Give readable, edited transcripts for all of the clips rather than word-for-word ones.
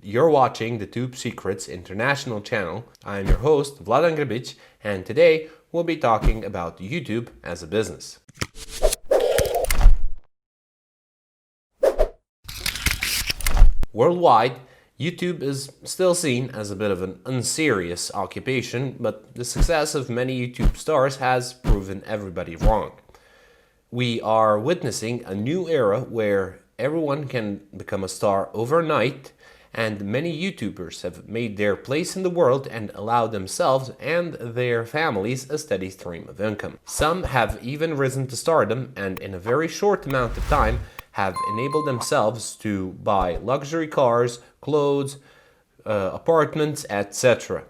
You're watching the Tube Secrets International channel. I'm your host, Vladan Grabic, and today we'll be talking about YouTube as a business. Worldwide, YouTube is still seen as a bit of an unserious occupation, but the success of many YouTube stars has proven everybody wrong. We are witnessing a new era where everyone can become a star overnight, and many YouTubers have made their place in the world and allowed themselves and their families a steady stream of income. Some have even risen to stardom and in a very short amount of time have enabled themselves to buy luxury cars, clothes, apartments, etc.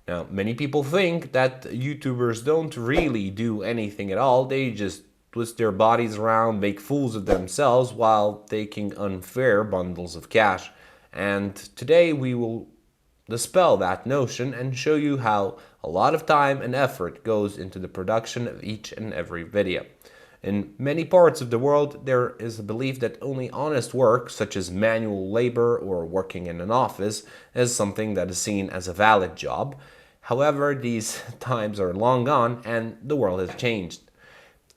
Now, many people think that YouTubers don't really do anything at all. They just twist their bodies around, make fools of themselves while taking unfair bundles of cash. And today we will dispel that notion and show you how a lot of time and effort goes into the production of each and every video. In many parts of the world, there is a belief that only honest work, such as manual labor or working in an office, is something that is seen as a valid job. However, these times are long gone and the world has changed.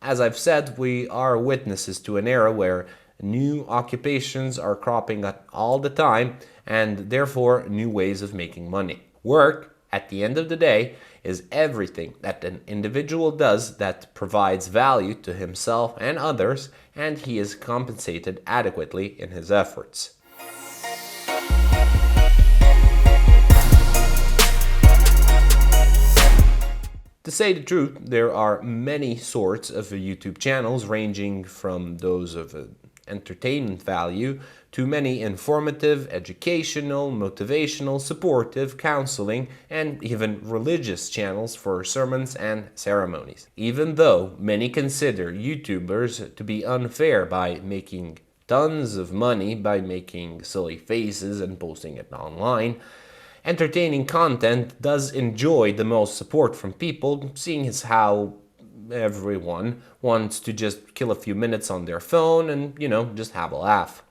As I've said, we are witnesses to an era where new occupations are cropping up all the time and therefore new ways of making money. Work, at the end of the day, is everything that an individual does that provides value to himself and others, and he is compensated adequately in his efforts. To say the truth, there are many sorts of YouTube channels, ranging from those of entertainment value to many informative, educational, motivational, supportive, counseling, and even religious channels for sermons and ceremonies. Even though many consider YouTubers to be unfair by making tons of money by making silly faces and posting it online, entertaining content does enjoy the most support from people, seeing as how everyone wants to just kill a few minutes on their phone and, just have a laugh.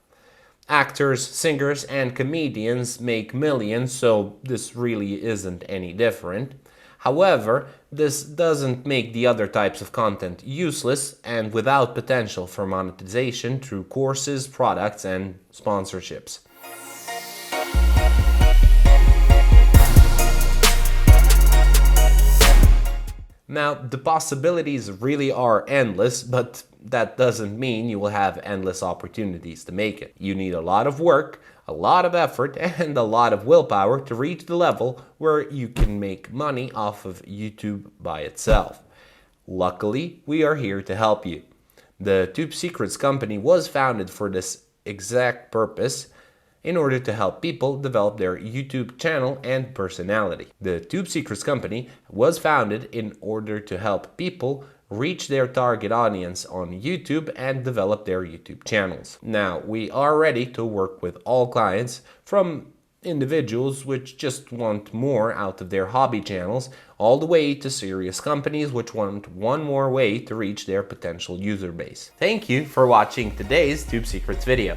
Actors, singers, and comedians make millions, so this really isn't any different. However, this doesn't make the other types of content useless and without potential for monetization through courses, products, and sponsorships. Now, the possibilities really are endless, but that doesn't mean you will have endless opportunities to make it. You need a lot of work, a lot of effort, and a lot of willpower to reach the level where you can make money off of YouTube by itself. Luckily, we are here to help you. The Tube Secrets company was founded for this exact purpose, in order to help people develop their YouTube channel and personality. The Tube Secrets company was founded in order to help people reach their target audience on YouTube and develop their YouTube channels. Now, we are ready to work with all clients, from individuals which just want more out of their hobby channels, all the way to serious companies which want one more way to reach their potential user base. Thank you for watching today's Tube Secrets video.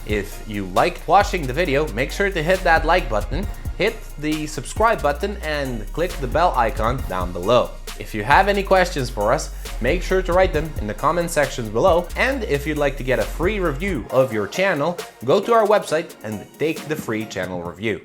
If you liked watching the video, make sure to hit that like button, hit the subscribe button, and click the bell icon down below. If you have any questions for us, make sure to write them in the comment sections below. And if you'd like to get a free review of your channel, go to our website and take the free channel review.